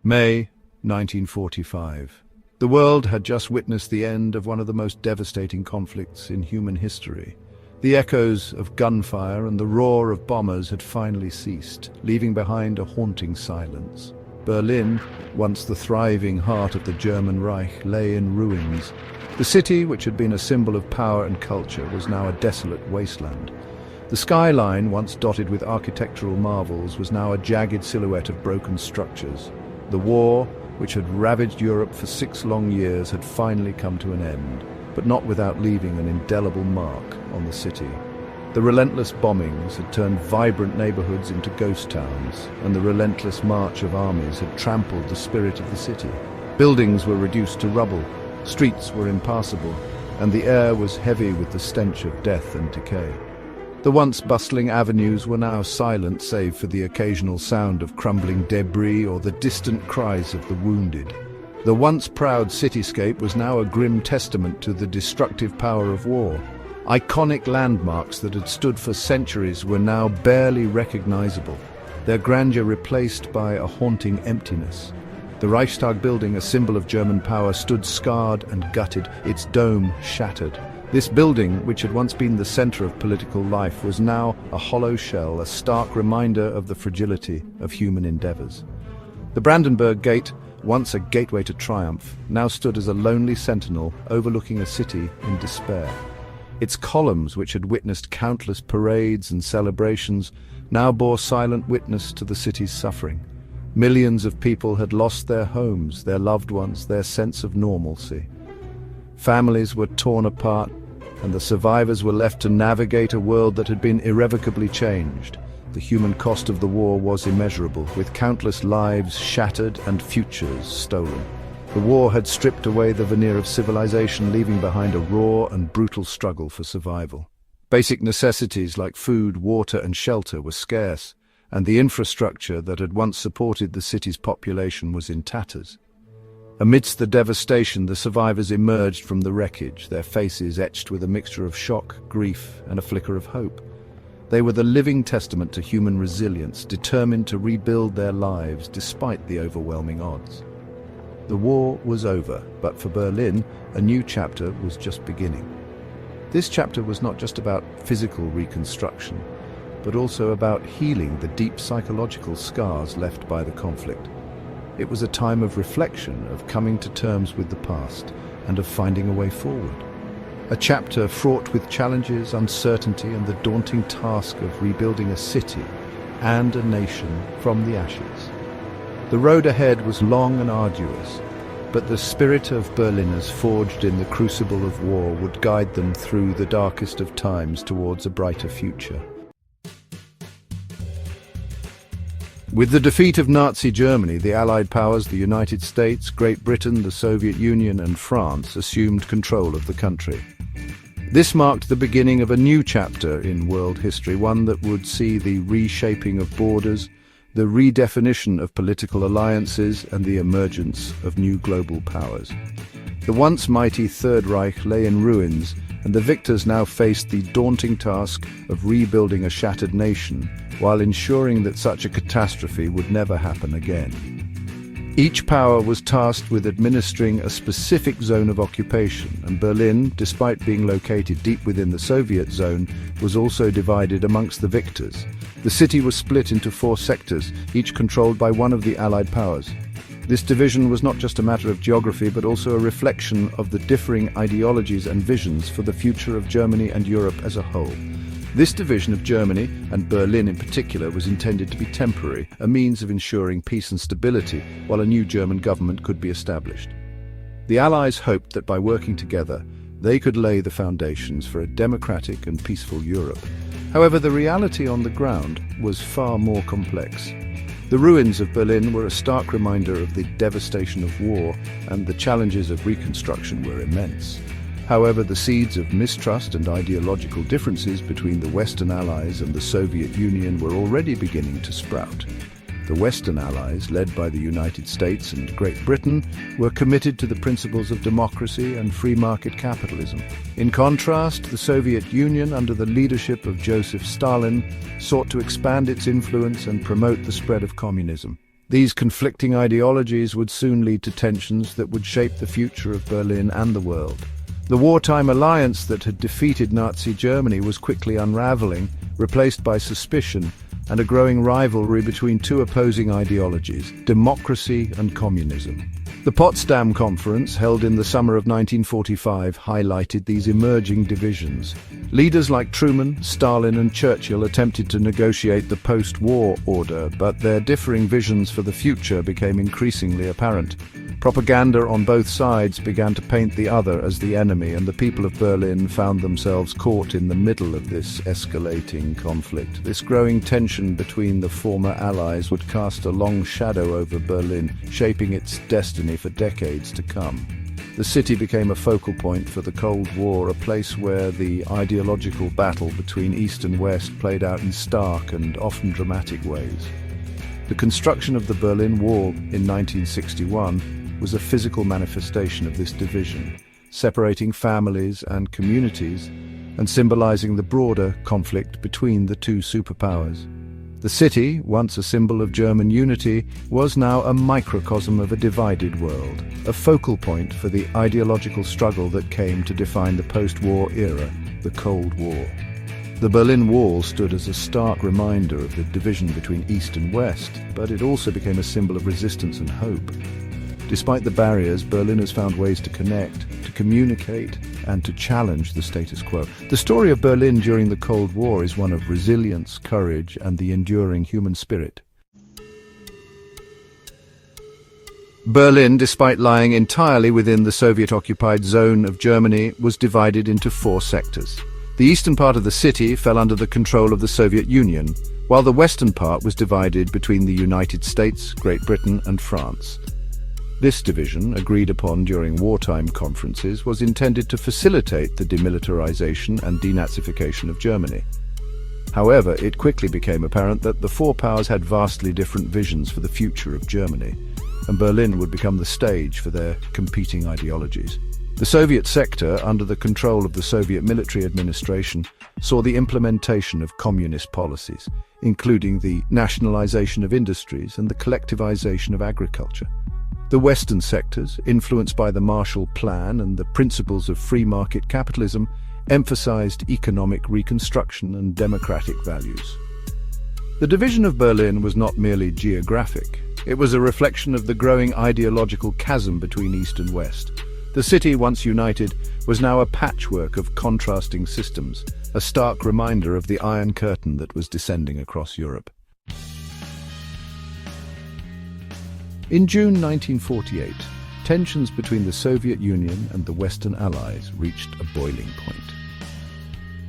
May 1945. The world had just witnessed the end of one of the most devastating conflicts in human history. The echoes of gunfire and the roar of bombers had finally ceased, leaving behind a haunting silence. Berlin, once the thriving heart of the German Reich, lay in ruins. The city, which had been a symbol of power and culture, was now a desolate wasteland. The skyline, once dotted with architectural marvels, was now a jagged silhouette of broken structures. The war, which had ravaged Europe for 6 long years, had finally come to an end, but not without leaving an indelible mark on the city. The relentless bombings had turned vibrant neighborhoods into ghost towns, and the relentless march of armies had trampled the spirit of the city. Buildings were reduced to rubble, streets were impassable, and the air was heavy with the stench of death and decay. The once bustling avenues were now silent save for the occasional sound of crumbling debris or the distant cries of the wounded. The once proud cityscape was now a grim testament to the destructive power of war. Iconic landmarks that had stood for centuries were now barely recognizable, their grandeur replaced by a haunting emptiness. The Reichstag building, a symbol of German power, stood scarred and gutted, its dome shattered. This building, which had once been the center of political life, was now a hollow shell, a stark reminder of the fragility of human endeavors. The Brandenburg Gate, once a gateway to triumph, now stood as a lonely sentinel overlooking a city in despair. Its columns, which had witnessed countless parades and celebrations, now bore silent witness to the city's suffering. Millions of people had lost their homes, their loved ones, their sense of normalcy. Families were torn apart, and the survivors were left to navigate a world that had been irrevocably changed. The human cost of the war was immeasurable, with countless lives shattered and futures stolen. The war had stripped away the veneer of civilization, leaving behind a raw and brutal struggle for survival. Basic necessities like food, water, and shelter were scarce, and the infrastructure that had once supported the city's population was in tatters. Amidst the devastation, the survivors emerged from the wreckage, their faces etched with a mixture of shock, grief, and a flicker of hope. They were the living testament to human resilience, determined to rebuild their lives despite the overwhelming odds. The war was over, but for Berlin, a new chapter was just beginning. This chapter was not just about physical reconstruction, but also about healing the deep psychological scars left by the conflict. It was a time of reflection, of coming to terms with the past, and of finding a way forward. A chapter fraught with challenges, uncertainty, and the daunting task of rebuilding a city and a nation from the ashes. The road ahead was long and arduous, but the spirit of Berliners forged in the crucible of war would guide them through the darkest of times towards a brighter future. With the defeat of Nazi Germany, the Allied powers, the United States, Great Britain, the Soviet Union, and France assumed control of the country. This marked the beginning of a new chapter in world history, one that would see the reshaping of borders, the redefinition of political alliances, and the emergence of new global powers. The once mighty Third Reich lay in ruins, and the victors now faced the daunting task of rebuilding a shattered nation, while ensuring that such a catastrophe would never happen again. Each power was tasked with administering a specific zone of occupation, and Berlin, despite being located deep within the Soviet zone, was also divided amongst the victors. The city was split into 4 sectors, each controlled by one of the Allied powers. This division was not just a matter of geography, but also a reflection of the differing ideologies and visions for the future of Germany and Europe as a whole. This division of Germany, and Berlin in particular, was intended to be temporary, a means of ensuring peace and stability while a new German government could be established. The Allies hoped that by working together, they could lay the foundations for a democratic and peaceful Europe. However, the reality on the ground was far more complex. The ruins of Berlin were a stark reminder of the devastation of war, and the challenges of reconstruction were immense. However, the seeds of mistrust and ideological differences between the Western Allies and the Soviet Union were already beginning to sprout. The Western Allies, led by the United States and Great Britain, were committed to the principles of democracy and free market capitalism. In contrast, the Soviet Union, under the leadership of Joseph Stalin, sought to expand its influence and promote the spread of communism. These conflicting ideologies would soon lead to tensions that would shape the future of Berlin and the world. The wartime alliance that had defeated Nazi Germany was quickly unraveling, replaced by suspicion and a growing rivalry between two opposing ideologies, democracy and communism. The Potsdam Conference, held in the summer of 1945, highlighted these emerging divisions. Leaders like Truman, Stalin and Churchill attempted to negotiate the post-war order, but their differing visions for the future became increasingly apparent. Propaganda on both sides began to paint the other as the enemy, and the people of Berlin found themselves caught in the middle of this escalating conflict. This growing tension between the former Allies would cast a long shadow over Berlin, shaping its destiny for decades to come. The city became a focal point for the Cold War, a place where the ideological battle between East and West played out in stark and often dramatic ways. The construction of the Berlin Wall in 1961 was a physical manifestation of this division, separating families and communities and symbolizing the broader conflict between the two superpowers. The city, once a symbol of German unity, was now a microcosm of a divided world, a focal point for the ideological struggle that came to define the post-war era, the Cold War. The Berlin Wall stood as a stark reminder of the division between East and West, but it also became a symbol of resistance and hope. Despite the barriers, Berliners found ways to connect, to communicate, and to challenge the status quo. The story of Berlin during the Cold War is one of resilience, courage, and the enduring human spirit. Berlin, despite lying entirely within the Soviet-occupied zone of Germany, was divided into four sectors. The eastern part of the city fell under the control of the Soviet Union, while the western part was divided between the United States, Great Britain, and France. This division, agreed upon during wartime conferences, was intended to facilitate the demilitarization and denazification of Germany. However, it quickly became apparent that the four powers had vastly different visions for the future of Germany, and Berlin would become the stage for their competing ideologies. The Soviet sector, under the control of the Soviet military administration, saw the implementation of communist policies, including the nationalization of industries and the collectivization of agriculture. The Western sectors, influenced by the Marshall Plan and the principles of free market capitalism, emphasized economic reconstruction and democratic values. The division of Berlin was not merely geographic. It was a reflection of the growing ideological chasm between East and West. The city, once united, was now a patchwork of contrasting systems, a stark reminder of the Iron Curtain that was descending across Europe. In June 1948, tensions between the Soviet Union and the Western Allies reached a boiling point.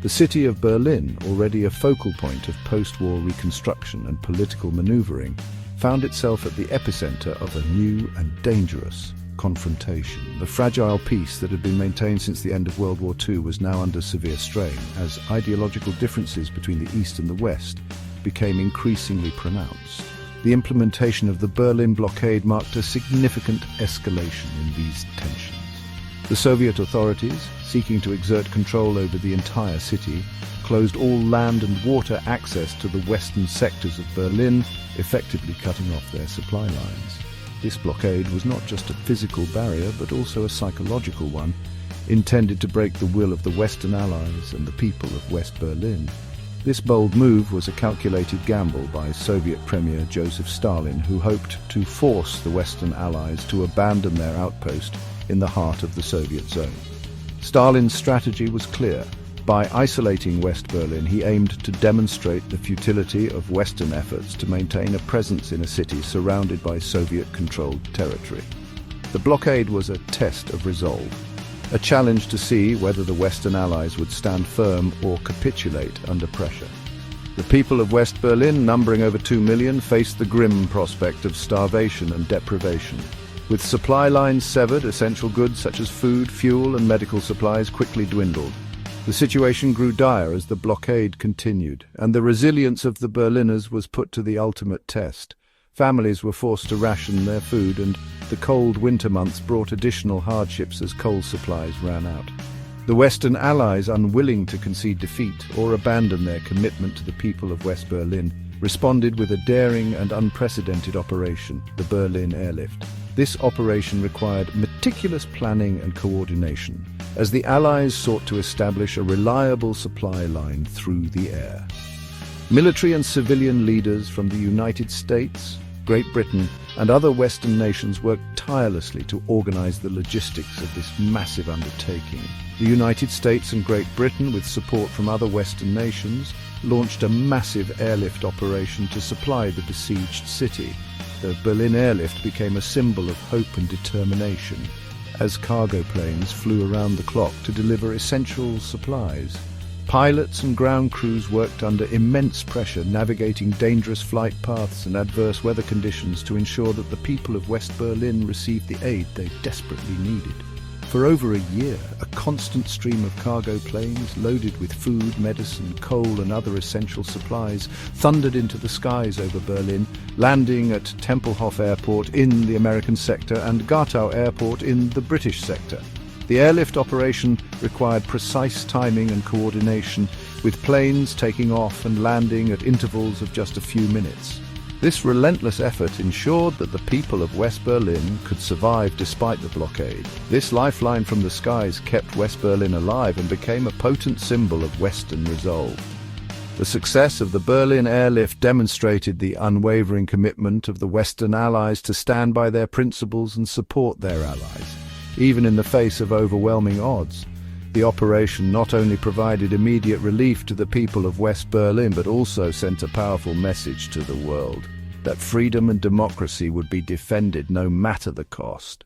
The city of Berlin, already a focal point of post-war reconstruction and political maneuvering, found itself at the epicenter of a new and dangerous confrontation. The fragile peace that had been maintained since the end of World War II was now under severe strain, as ideological differences between the East and the West became increasingly pronounced. The implementation of the Berlin Blockade marked a significant escalation in these tensions. The Soviet authorities, seeking to exert control over the entire city, closed all land and water access to the western sectors of Berlin, effectively cutting off their supply lines. This blockade was not just a physical barrier, but also a psychological one, intended to break the will of the Western Allies and the people of West Berlin. This bold move was a calculated gamble by Soviet Premier Joseph Stalin, who hoped to force the Western Allies to abandon their outpost in the heart of the Soviet zone. Stalin's strategy was clear. By isolating West Berlin, he aimed to demonstrate the futility of Western efforts to maintain a presence in a city surrounded by Soviet-controlled territory. The blockade was a test of resolve, a challenge to see whether the Western Allies would stand firm or capitulate under pressure. The people of West Berlin, numbering over 2 million, faced the grim prospect of starvation and deprivation. With supply lines severed, essential goods such as food, fuel, and medical supplies quickly dwindled. The situation grew dire as the blockade continued, and the resilience of the Berliners was put to the ultimate test. Families were forced to ration their food, and the cold winter months brought additional hardships as coal supplies ran out. The Western Allies, unwilling to concede defeat or abandon their commitment to the people of West Berlin, responded with a daring and unprecedented operation, the Berlin Airlift. This operation required meticulous planning and coordination, as the Allies sought to establish a reliable supply line through the air. Military and civilian leaders from the United States, Great Britain, and other Western nations worked tirelessly to organize the logistics of this massive undertaking. The United States and Great Britain, with support from other Western nations, launched a massive airlift operation to supply the besieged city. The Berlin Airlift became a symbol of hope and determination, as cargo planes flew around the clock to deliver essential supplies. Pilots and ground crews worked under immense pressure, navigating dangerous flight paths and adverse weather conditions to ensure that the people of West Berlin received the aid they desperately needed. For over a year, a constant stream of cargo planes, loaded with food, medicine, coal and other essential supplies, thundered into the skies over Berlin, landing at Tempelhof Airport in the American sector and Gatow Airport in the British sector. The airlift operation required precise timing and coordination, with planes taking off and landing at intervals of just a few minutes. This relentless effort ensured that the people of West Berlin could survive despite the blockade. This lifeline from the skies kept West Berlin alive and became a potent symbol of Western resolve. The success of the Berlin Airlift demonstrated the unwavering commitment of the Western Allies to stand by their principles and support their allies, even in the face of overwhelming odds. The operation not only provided immediate relief to the people of West Berlin, but also sent a powerful message to the world that freedom and democracy would be defended no matter the cost.